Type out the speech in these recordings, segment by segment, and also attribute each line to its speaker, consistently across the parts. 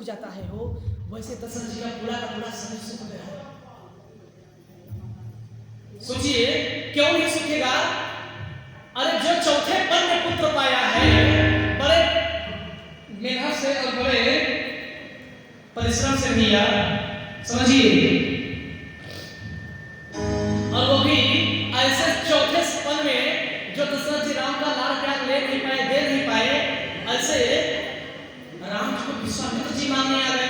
Speaker 1: जाता है हो, वैसे दशरथ जी का पूरा समय सूख गया है। सोचिए क्यों नहीं सूखेगा? अरे जो चौथे पल में पुत्र पाया है, बड़े मेहनत से और बड़े परिश्रम से लिया, समझिए, और वो भी ऐसे चौथे पल में जो दशरथ जी राम का लाड़ प्यार ले नहीं पाए, दे नहीं पाए, ऐसे राम जी को विश्वामित्र जी मांगने आ गए,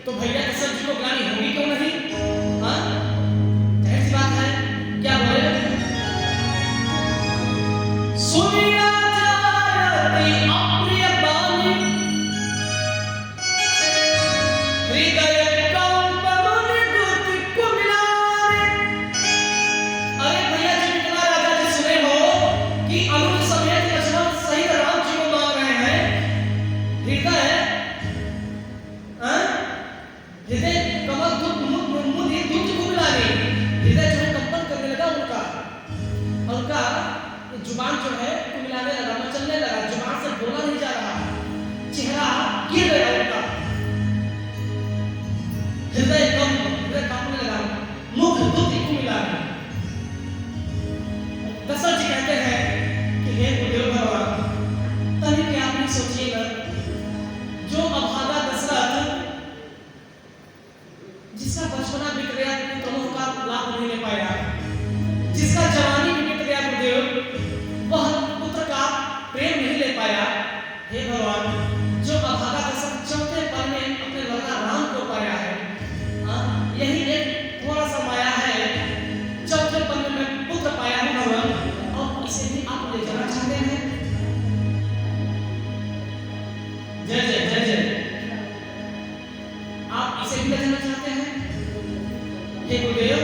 Speaker 1: तो भैया दशरथ जी को ग्लानि होगी क्यों नहीं? हाँ, जाहिर सी बात है। क्या बोले? सुनिया जाती अप्रिय बानी, हृदय कंप मन दूत को मिलाए। अरे भैया जी, कितना राजा जी सुने हो कि अनुज समेत लक्ष्मण सहित राम जी को मांग रहे हैं, हृदय कमल मुनि दूत को मिलाए। हृदय जो है कंपन करने लगा उनका जुबान जो है मिलाने लगा, मचलने लगा, जुबान से बोला नहीं जा रहा, चेहरा गिर गया उनका, हृदय कांपने लगा, मुख दूती को मिलाने। दशरथ जी कहते हैं कि हे गुरुदेव भगवान, तभी क्या आप नहीं सोचिएगा, जो अभागा दशरथ जिसका बचपना बीत गया, पुत्रों का लाभ नहीं ले पाया, जिसका जवानी भी बीत गया गुरुदेव, वह पुत्र का प्रेम नहीं ले पाया। हे भगवान, जो अभागा दशरथ चौथे पल में अपने लड़का राम को पाया है, यही एक थोड़ा सा माया है, चौथे पल में पुत्र पाया है भगवान, और इसे भी आप ले जाना चाहते हैं। जय जय जय जय, आप इसे भी ले जाना चाहते हैं? हे गुरुदेव,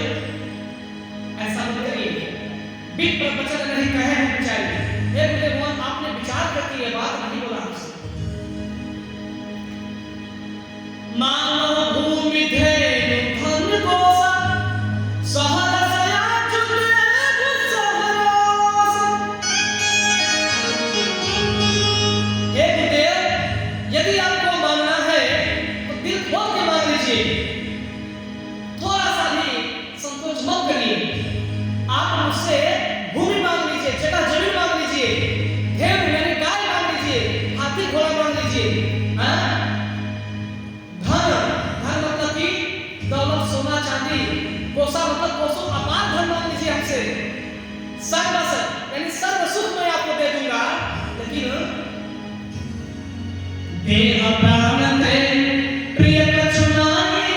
Speaker 1: ऐसा मत करिए, बिन प्रवचन नहीं कहे हम विचारिए। हे गुरुदेव भगवान, आपने विचार करके ये बात नहीं बोला हमसे। मानव भूमि धेनु धन कोसा, सहरसया जुटे गुजरस। हे गुरुदेव, यदि आपको मानना है तो दिल खोल के मांग लीजिए, थोड़ा सा भी संकोच मत करिए। आप मुझसे भूमि मांग लीजिए, जगह जमीन मांग लीजिए, धेनु यानी गाय मांग लीजिए, हाथी घोड़ा मांग लीजिए, धन मतलब कि दौलत, सोना चांदी, कोसा मतलब कोसों अपार धन मांग लीजिए हमसे, सर्वस्व यानी सर्व सुख मैं आपको दे दूंगा, लेकिन देह प्राण ते प्रिय कछुनाई,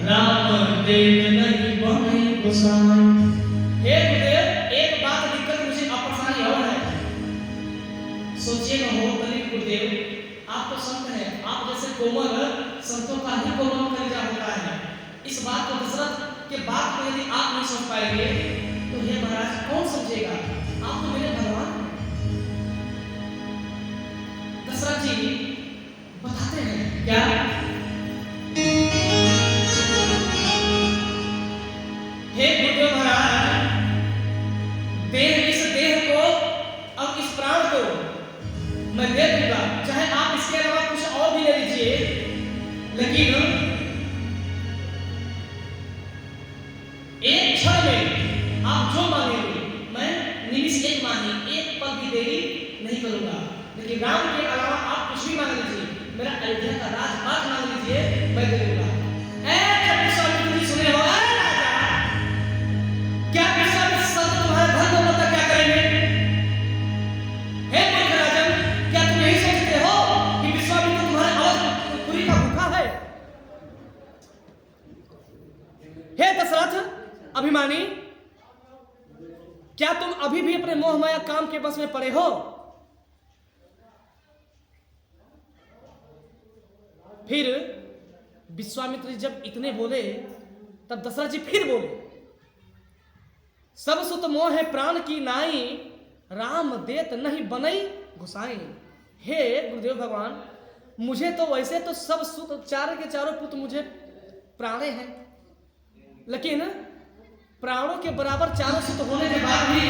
Speaker 1: राम देव नहीं बने गोसाई। हे गुरुदेव, एक बात दिक्कत मुझे अपरेशानी और है, सोचिए न हो तनिक गुरुदेव, आप तो संत हैं, आप जैसे कोमल संतों का ही कोमल कलिजा होता है। इस बात को दशरथ के बात को यदि आप नहीं समझ पाएंगे तो हे महाराज कौन समझेगा? आप तो मेरे भगवान। दशरथ जी बताते हैं क्या? हे गुरुदेव महाराज, इस देह को और इस प्राण को मैं दे दूंगा, चाहे आप इसके अलावा कुछ और भी ले लीजिए, लेकिन एक क्षण में आप जो मांगेंगे मैं निमिष एक मांगी, एक पल भी देरी नहीं करूंगा, लेकिन राम के अलावा आप कुछ भी मांग लीजिए, मेरा अयोध्या का राजपाट मांग लीजिए, मैं दे दूंगा। विश्वामित्र जी सुने हो? क्या विश्वामित्र संत तुम्हारे धन दौलत का क्या करेंगे? हे मूर्ख राजन, क्या तुम यही सोचते हो कि विश्वामित्र तुम्हारे अवधपुरी का भूखा है? हे दशरथ अभिमानी, क्या तुम अभी भी अपने मोह माया काम के बस में पड़े हो? फिर विश्वामित्र जी जब इतने बोले, तब दशरथ जी फिर बोले, सब सुत मोह है प्राण की नाई, राम देत नहीं बनई गुसाई। हे गुरुदेव भगवान, मुझे तो वैसे तो सब सुत, चारों के चारों पुत्र मुझे प्राणे हैं, लेकिन प्राणों के बराबर चारों सुत होने के बाद भी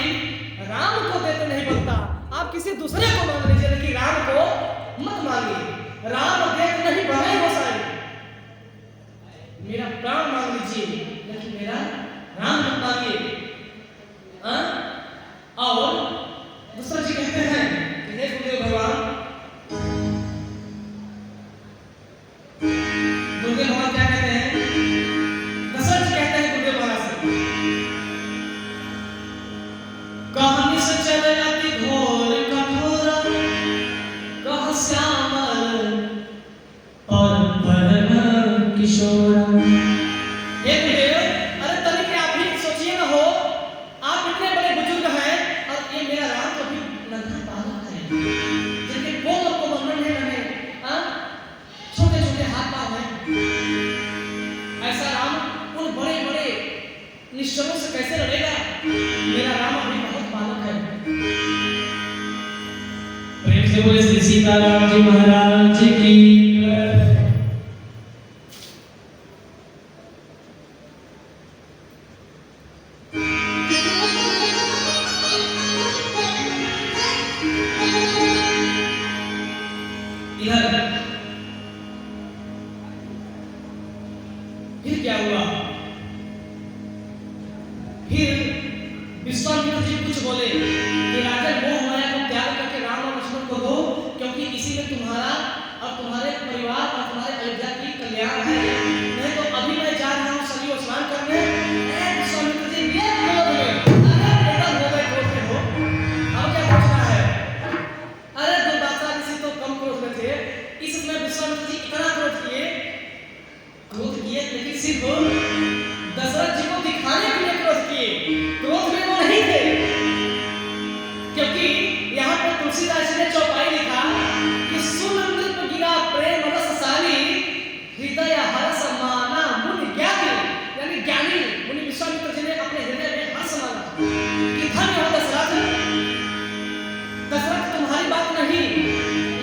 Speaker 1: राम को देते नहीं बनता। आप किसी दूसरे को मांग लीजिए, लेकिन राम को मत मांगिए। राम देते ऐसा राम उन बड़े बड़े निश्चलों से कैसे लड़ेगा? मेरा राम अभी बहुत बालक है। प्रेम से बोले श्री सीताराम जी महाराज की। फिर क्या हुआ? फिर विश्वामित्र जी कुछ बोले कि राजन मोह माया को त्याग करके राम और लक्ष्मण को दो, क्योंकि इसी में तुम्हारा और तुम्हारे परिवार और तुम्हारे अयोध्या की कल्याण है। नहीं तो अभी मैं जा रहा हूँ सरयू स्नान करने। विश्वामित्र जी ये क्रोध में, अरे बेटा हो गए क्रोध में हो, अब क्या पूछना है? अरे दुर्वासा ऋषि तो कम क्रोध में थे, इसमें विश्वामित्र जी इतना क्रोध किए लेकिन सिर्फ दशरथ जी को दिखाने के लिए क्रोध किए, क्रोध में वो नहीं थे। क्योंकि यहाँ पर तुलसीदास जी ने चौपाई लिखा कि सुनंदित गिरा प्रेम रस सारी हृदय हर्ष माना मुनि ज्ञानी, यानी ज्ञानी मुनि विश्वामित्र जी ने अपने हृदय में हर्ष माना कि धन्य हो दशरथ, दशरथ तुम्हारी बात नहीं,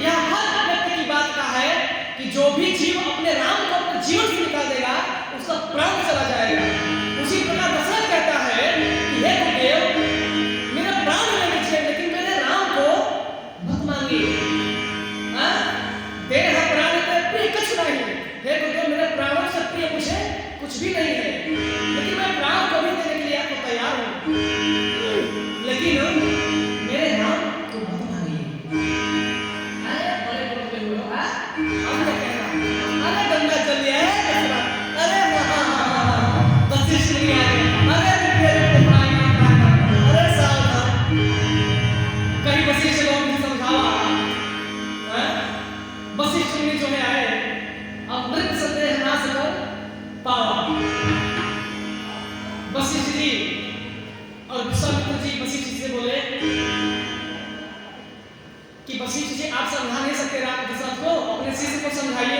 Speaker 1: यह हर व्यक्ति की बात का है कि जो भी जीव अपने राम को अपने जीवन से निकाल देगा उसका प्राण चला जाएगा। उसी प्रकार दशरथ कहता है कि हे गुरुदेव, मेरा प्राण ले लीजिए लेकिन मेरे राम को मत मांगिए। देह प्राण पे प्रिय कुछ नहीं। हे गुरुदेव, मेरे प्राणों से प्रिय मुझे कुछ भी नहीं है, लेकिन मैं प्राण को भी देने के लिए आपको तैयार हूँ, लेकिन मेरे राम को मत मांगिए। बड़े बड़े पे हुए अब क्या कहना? अरे गंगा चल लिया है, अरे वशिष्ठ नहीं आए, अरे सावधान, कहीं वशिष्ठ लोग भी समझावा। वशिष्ठ मुनि जो है आए, अमृत संदेह नाश कर पावा। वशिष्ठ जी और विश्वामित्र जी वशिष्ठ जी से बोले कि वशिष्ठ जी आप समझा नहीं सकते राम दशरथ को, अपने शिष्य को समझाइए।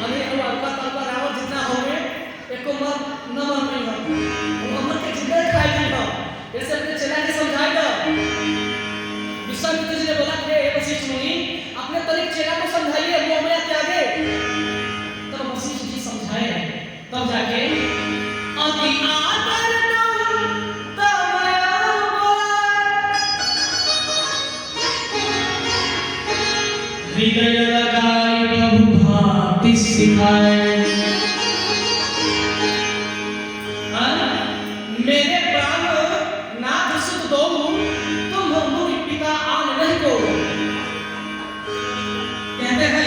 Speaker 1: अरे अल्का तल्का रावण जितना हो गए एको मर न मर नहीं हो, वो मर के जिंदा खाई नहीं हो, ऐसे अपने चला के समझाएगा। विश्वामित्र जी ने बोला कि हे वशिष्ठ मुनि, अपने तरीके चेला को समझाइए, वो हमें त्यागे। तब वशिष्ठ जी समझाए, तब जाके अति आदर हृदय लगाई बहु भांति सिखाए। मेरे प्राण नाथ सुख दो, तुम मुनि पिता आन नहीं को। कहते हैं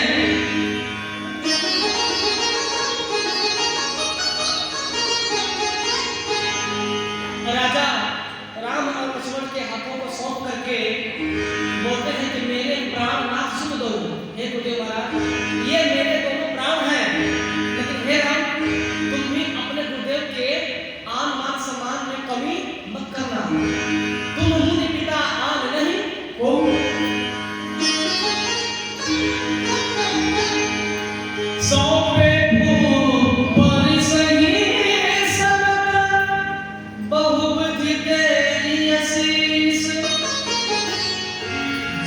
Speaker 1: राजा राम और लक्ष्मण के हाथों को सौंप करके बोलते हैं कि मेरे प्राण नाथ सुख दो। हे गुरुदेव महाराज, ये मेरे दोनों प्राण हैं, लेकिन हे राम, तुम भी अपने गुरुदेव के आन मान सम्मान में कमी मत करना। तुम मुनि पिता आन नहीं हो। सौंपे भूपरि सही सनत, बहुविधि तेरी आशीष,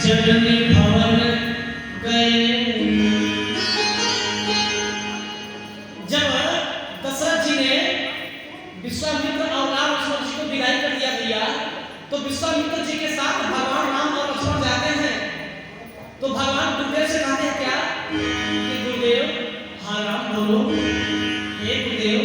Speaker 1: जननी भवन गए। जब दशरथ जी ने विश्वामित्र और राम लक्ष्मण जी को विदाई कर दिया तो विश्वामित्र जी के साथ भगवान राम और लक्ष्मण जाते हैं। तो भगवान गुरुदेव से कहते हैं क्या कि गुरुदेव, हाँ राम बोलो। हे गुरुदेव,